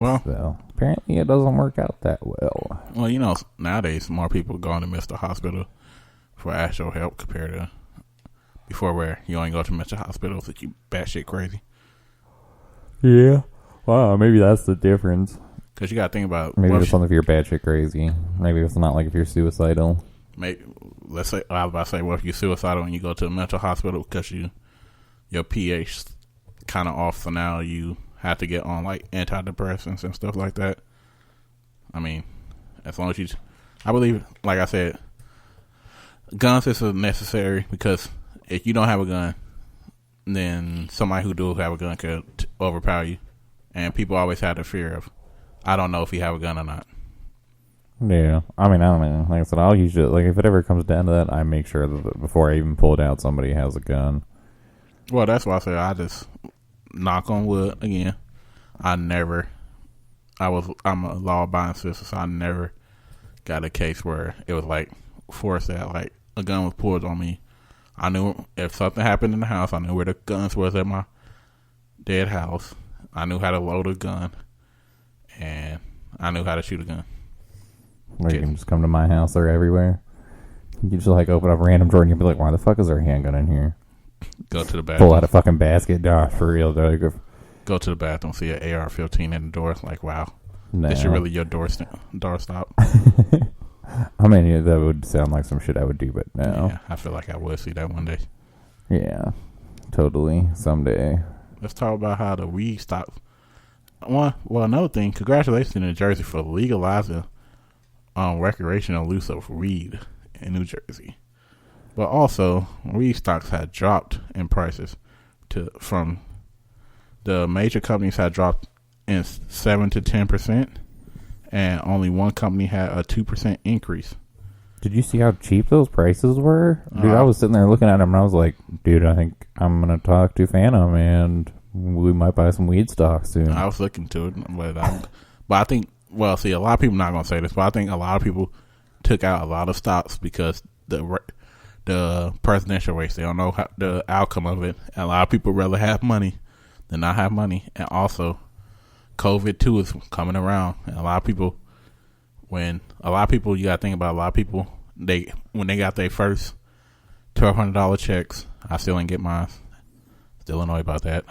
Well, So apparently it doesn't work out that well. well, nowadays more people going to mental hospital for actual help compared to before, where you only go to mental hospitals if you batshit crazy. Yeah. Wow, maybe that's the difference. Because you got to think about Maybe it's only if you're batshit crazy. Maybe it's not like if you're suicidal. let's say I was about to say, well, if you're suicidal and you go to a mental hospital because your pH kind of off, so now you have to get on like antidepressants and stuff like that. I mean, as long as I believe, like I said, guns is necessary, because if you don't have a gun, then somebody who do have a gun could overpower you, and people always have the fear of, I don't know if you have a gun or not. Yeah, I mean, I don't know. Like I said, I'll usually, like, if it ever comes down to that, I make sure that before I even pull it out, somebody has a gun. Well, that's why I say I just knock on wood again. I'm a law-abiding citizen, so I never got a case where it was like forced that like a gun was pulled on me. I knew if something happened in the house, I knew where the guns was at my dead house. I knew how to load a gun, and I knew how to shoot a gun. Or you can just come to my house; they're everywhere. You can just like open up a random drawer and you'll be like, "Why the fuck is there a handgun in here?" Go to the bathroom. Pull out a fucking basket, for real, dog. Go to the bathroom, see an AR-15 in the door. Like, wow, no. This is really your door stop. I mean, that would sound like some shit I would do, but no. Yeah, I feel like I would see that one day. Yeah, totally. Someday. Let's talk about how the weed stopped. Well, another thing, congratulations to New Jersey for legalizing recreational use of weed in New Jersey. But also, weed stocks had dropped in prices from the major companies had dropped in 7 to 10%, and only one company had a 2% increase. Did you see how cheap those prices were? Dude, I was sitting there looking at them, and I was like, dude, I think I'm going to talk to Phantom, and we might buy some weed stock soon. I was looking to it, but I think, well, see, a lot of people not going to say this, but I think a lot of people took out a lot of stocks because the presidential race, they don't know the outcome of it. And a lot of people rather have money than not have money. And also, COVID too is coming around, and a lot of people, you got to think about a lot of people, when they got their first $1,200 checks, I still ain't get mine. Still annoyed about that.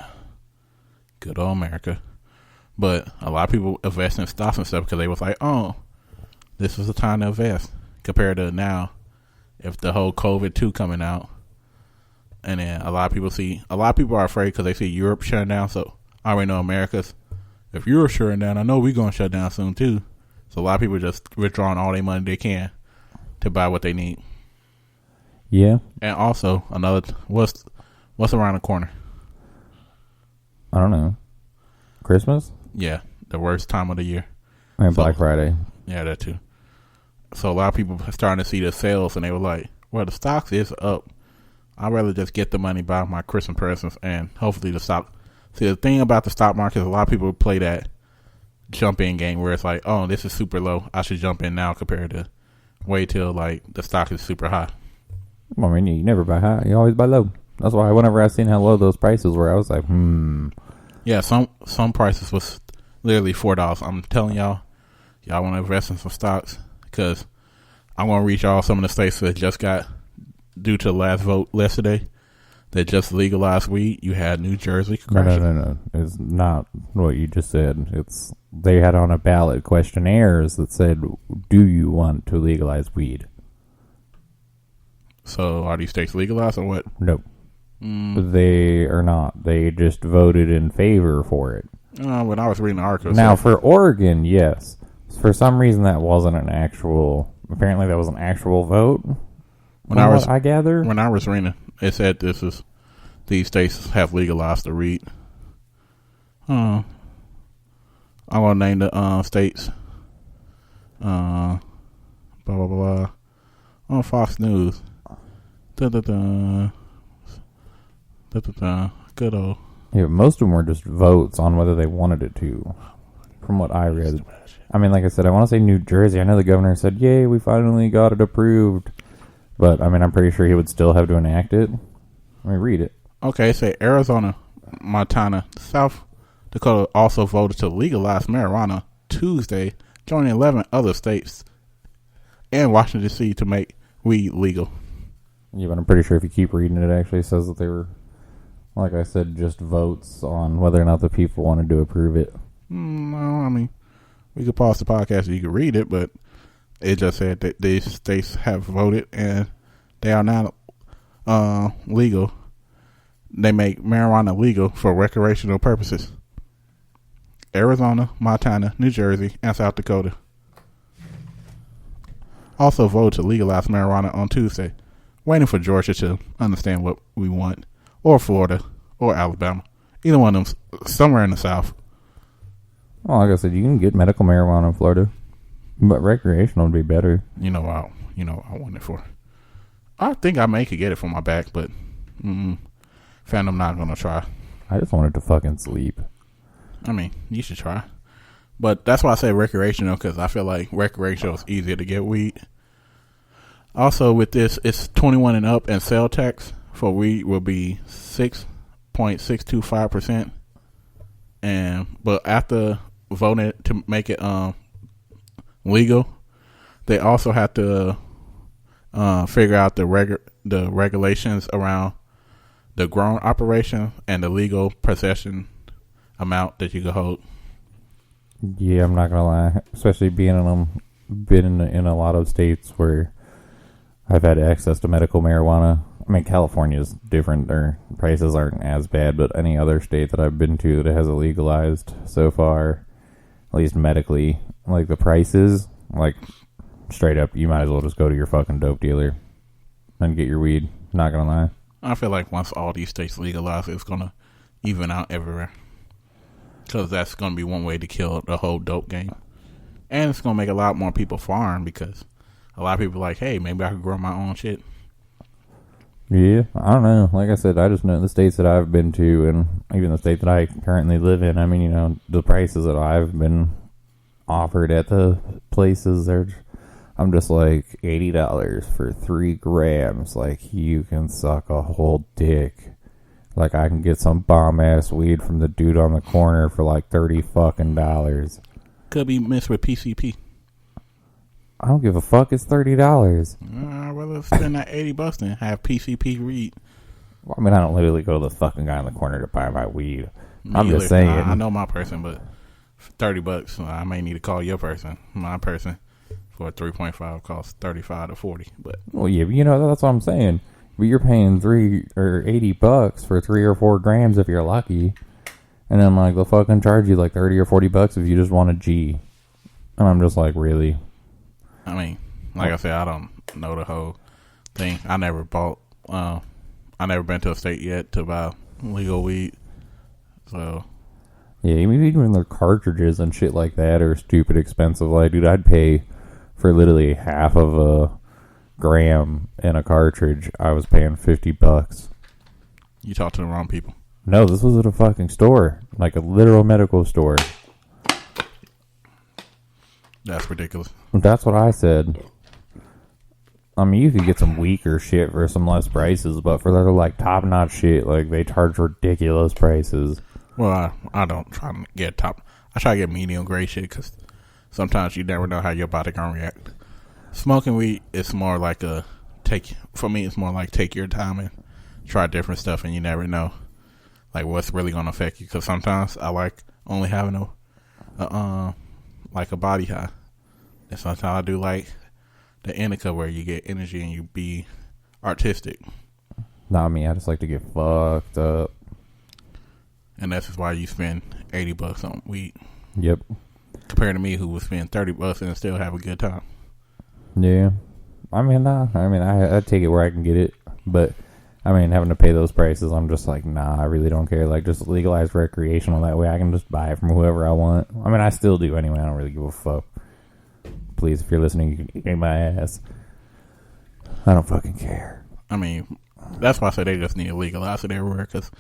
Good old America. But a lot of people invest in stocks and stuff because they was like, oh, this was the time to invest, compared to now, if the whole COVID 2 coming out. And then a lot of people are afraid because they see Europe shutting down. So I already know America's, if Europe's shutting down, I know we're going to shut down soon too. So a lot of people just withdrawing all their money they can to buy what they need. Yeah. And also, what's around the corner? I don't know. Christmas? Yeah, the worst time of the year. And Black Friday. Yeah, that too. So a lot of people are starting to see the sales, and they were like, well, the stocks is up. I'd rather just get the money, buy my Christmas presents, and hopefully the stock. See, the thing about the stock market is a lot of people play that jump in game where it's like, oh, this is super low, I should jump in now, compared to wait till like the stock is super high. Well, I mean, you never buy high, you always buy low. That's why whenever I seen how low those prices were, I was like, Yeah, some prices was literally $4. I'm telling y'all want to invest in some stocks, because I'm going to reach all some of the states that just got, due to the last vote yesterday, that just legalized weed. You had New Jersey. No. It's not what you just said. They had on a ballot questionnaires that said, do you want to legalize weed? So are these states legalized or what? Nope. They are not. They just voted in favor for it. When I was reading the article. Now, for Oregon, yes. For some reason, that wasn't an actual... Apparently, that was an actual vote. I gather. When I was reading, it said these states have legalized the weed. I'm gonna name the states. Blah blah blah. On Fox News. Good old. Yeah, most of them were just votes on whether they wanted it to. From what I read. I mean, like I said, I want to say New Jersey. I know the governor said, yay, we finally got it approved. But, I mean, I'm pretty sure he would still have to enact it. Let me read it. Okay, say Arizona, Montana, South Dakota also voted to legalize marijuana Tuesday, joining 11 other states and Washington, D.C. to make weed legal. Yeah, but I'm pretty sure if you keep reading it, actually says that they were, like I said, just votes on whether or not the people wanted to approve it. No, I mean, we could pause the podcast and you could read it, but it just said that these states have voted and they are now legal. They make marijuana legal for recreational purposes. Arizona, Montana, New Jersey, and South Dakota also voted to legalize marijuana on Tuesday, waiting for Georgia to understand what we want, or Florida, or Alabama. Either one of them, somewhere in the South. Well, like I said, you can get medical marijuana in Florida, but recreational would be better. You know what I want it for. I think I may could get it for my back, but I'm not going to try. I just wanted to fucking sleep. I mean, you should try. But that's why I say recreational, because I feel like recreational is easier to get weed. Also, with this, it's 21 and up, and sale tax for weed will be 6.625%. But after voting to make it legal, they also have to figure out the regulations around the grown operation and the legal possession amount that you can hold. Yeah, I'm not gonna lie. Especially being in a lot of states where I've had access to medical marijuana. I mean, California's different. Their prices aren't as bad, but any other state that I've been to that has it legalized so far, at least medically, like the prices, like straight up, you might as well just go to your fucking dope dealer and get your weed. Not gonna lie. I feel like once all these states legalize, it's gonna even out everywhere. Because that's going to be one way to kill the whole dope game. And it's going to make a lot more people farm, because a lot of people are like, hey, maybe I could grow my own shit. Yeah, I don't know. Like I said, I just know the states that I've been to, and even the state that I currently live in. I mean, you know, the prices that I've been offered at the places, I'm just like $80 for 3 grams. Like, you can suck a whole dick. Like, I can get some bomb-ass weed from the dude on the corner for like $30 fucking dollars. Could be mixed with PCP. I don't give a fuck. It's $30. I'd rather spend that $80 than have PCP weed. Well, I mean, I don't literally go to the fucking guy on the corner to buy my weed. I'm just saying. I know my person, but $30, I may need to call your person. My person for a 3.5 costs 35 to 40. But well, yeah, you know, that's what I'm saying. But you're paying $80 for 3 or 4 grams if you're lucky, and then like they'll fucking charge you like $30 or $40 if you just want a G. And I'm just like, really? I mean, like I said, I don't know the whole thing. I never bought. I never been to a state yet to buy legal weed. So yeah, even their cartridges and shit like that are stupid expensive. Like, dude, I'd pay for literally half of a gram in a cartridge. I was paying $50. You talked to the wrong people. No, this was at a fucking store, like a literal medical store. That's ridiculous. That's what I said. I mean, you could get some weaker shit for some less prices, but for their like top notch shit, like they charge ridiculous prices. Well, I don't try to get top. I try to get medium grade shit, because sometimes you never know how your body gonna react. Smoking weed is more like for me, it's more like take your time and try different stuff, and you never know like what's really gonna affect you. Because sometimes I like only having a body high, and sometimes I do like the indica where you get energy and you be artistic. Not me. I just like to get fucked up, and that's why you spend $80 on weed. Yep. Compared to me, who would spend $30 and still have a good time. Yeah, I mean, I take it where I can get it, but I mean, having to pay those prices, I'm just like, nah, I really don't care. Like, just legalize recreational. That way I can just buy it from whoever I want. I mean, I still do anyway. I don't really give a fuck. Please, if you're listening, you can eat my ass. I don't fucking care. I mean, that's why I say they just need to legalize it everywhere, because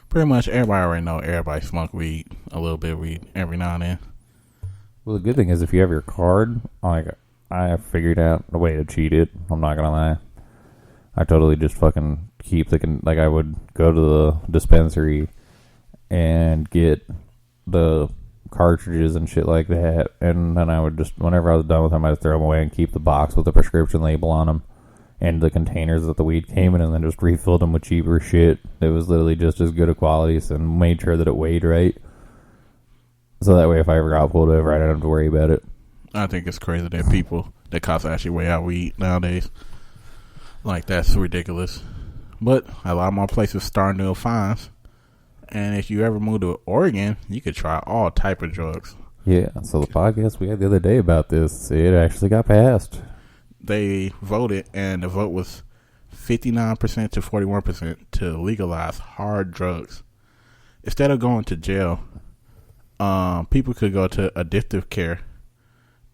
pretty much everybody already know everybody smoke weed, a little bit of weed every now and then. Well, the good thing is if you have your card, like, I have figured out a way to cheat it. I'm not gonna lie. I totally just fucking keep thinking, like, I would go to the dispensary and get the cartridges and shit like that, and then I would just, whenever I was done with them, I'd throw them away and keep the box with the prescription label on them and the containers that the weed came in, and then just refilled them with cheaper shit. It was literally just as good a quality, and made sure that it weighed right. So that way, if I ever got pulled over, I didn't have to worry about it. I think it's crazy that people that cops actually weigh out weed nowadays. Like, that's ridiculous. But a lot more places starting to do fines. And if you ever move to Oregon, you could try all type of drugs. Yeah, so the podcast we had the other day about this, it actually got passed. They voted, and the vote was 59% to 41% to legalize hard drugs. Instead of going to jail, people could go to addictive care,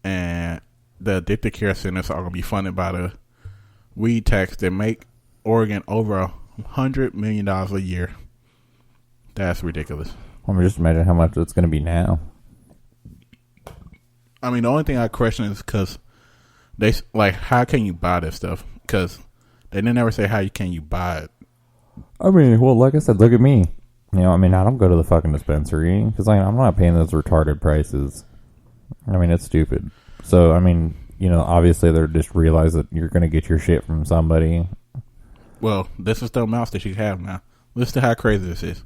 and the addictive care centers are going to be funded by the weed tax that make Oregon over $100 million a year. That's ridiculous. Let me just imagine how much it's going to be now. I mean, the only thing I question is because they, like, how can you buy this stuff? Because they didn't ever say how can you buy it. I mean, well, like I said, look at me. You know, I mean, I don't go to the fucking dispensary because I'm not paying those retarded prices. I mean, it's stupid. So, I mean, you know, obviously they're just realize that you're going to get your shit from somebody. Well, this is the amounts that you have now. Listen to how crazy this is.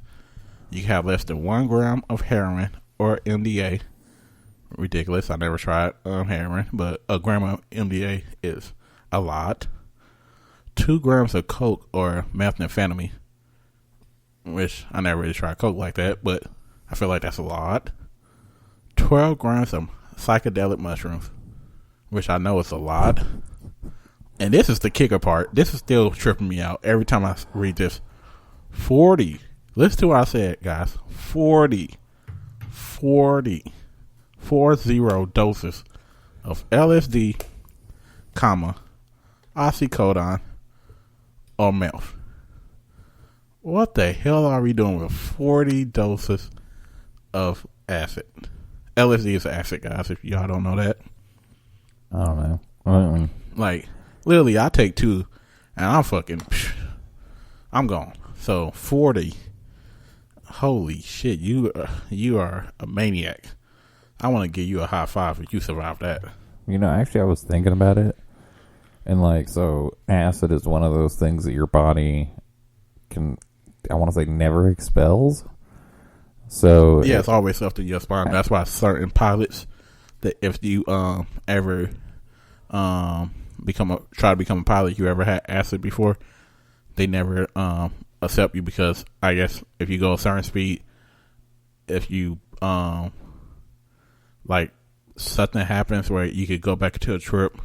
You have less than 1 gram of heroin or MDA. Ridiculous. I never tried heroin, but a gram of MDA is a lot. 2 grams of coke or methamphetamine, which I never really tried coke like that, but I feel like that's a lot. 12 grams of psychedelic mushrooms, which I know is a lot. And this is the kicker part. This is still tripping me out every time I read this. 40. Listen to what I said, guys. 40 doses of LSD, oxycodone, or meth. What the hell are we doing with 40 doses of acid? LSD is acid, guys, if y'all don't know that. I don't know. Like, literally, I take 2, and I'm gone. So, 40. Holy shit, you are a maniac. I want to give you a high five if you survive that. You know, actually, I was thinking about it. And, like, so acid is one of those things that your body can, I want to say, never expels. So yeah, it's always up to your spine. That's why certain pilots, that if you ever try to become a pilot, you ever had acid before, they never accept you, because I guess if you go a certain speed, if you like something happens where you could go back into a trip.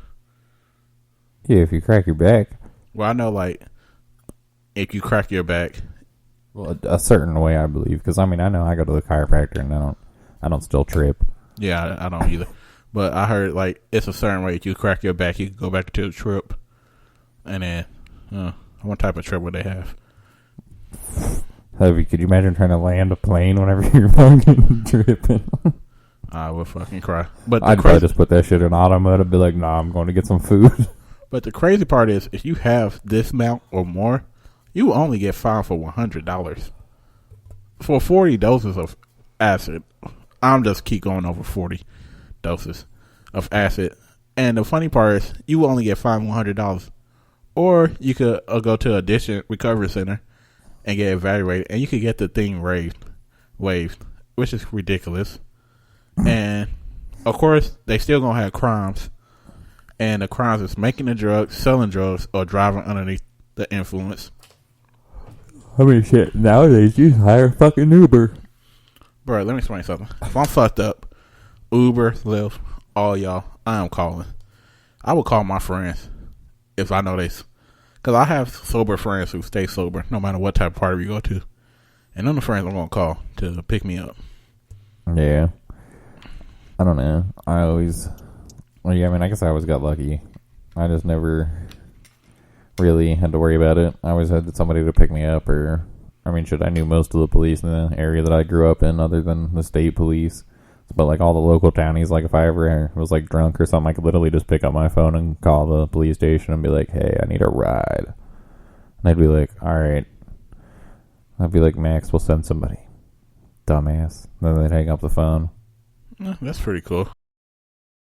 Yeah, if you crack your back. Well, I know, like, if you crack your back, well, a certain way, I believe, because I mean, I know I go to the chiropractor and I don't still trip. Yeah, I don't either. But I heard, like, it's a certain way. If you crack your back, you can go back to the trip. And then, what type of trip would they have? Could you imagine trying to land a plane whenever you're fucking tripping? I would fucking cry. But I'd probably just put that shit in auto mode and be like, nah, I'm going to get some food. But the crazy part is, if you have this amount or more, you will only get fined for $100. For 40 doses of acid, I'm just keep going over 40 doses of acid. And the funny part is, you will only get fined $100. Or you could go to a addiction recovery center and get evaluated, and you could get the thing waived, which is ridiculous. And of course, they still gonna have crimes, and the crimes is making the drugs, selling drugs, or driving underneath the influence. I mean, shit, nowadays you hire fucking Uber. Bro, let me explain something. If I'm fucked up, Uber, Lyft, all y'all, I am calling. I would call my friends if I know this. Because I have sober friends who stay sober no matter what type of party we go to. And them the friends I'm going to call to pick me up. Yeah. I don't know. I guess I always got lucky. I just never really had to worry about it. I always had somebody to pick me up, or, I knew most of the police in the area that I grew up in, other than the state police. But, like, all the local townies, like, if I ever was, like, drunk or something, I could literally just pick up my phone and call the police station and be like, hey, I need a ride. And they'd be like, all right. I'd be like, Max, we'll send somebody. Dumbass. Then they'd hang up the phone. That's pretty cool.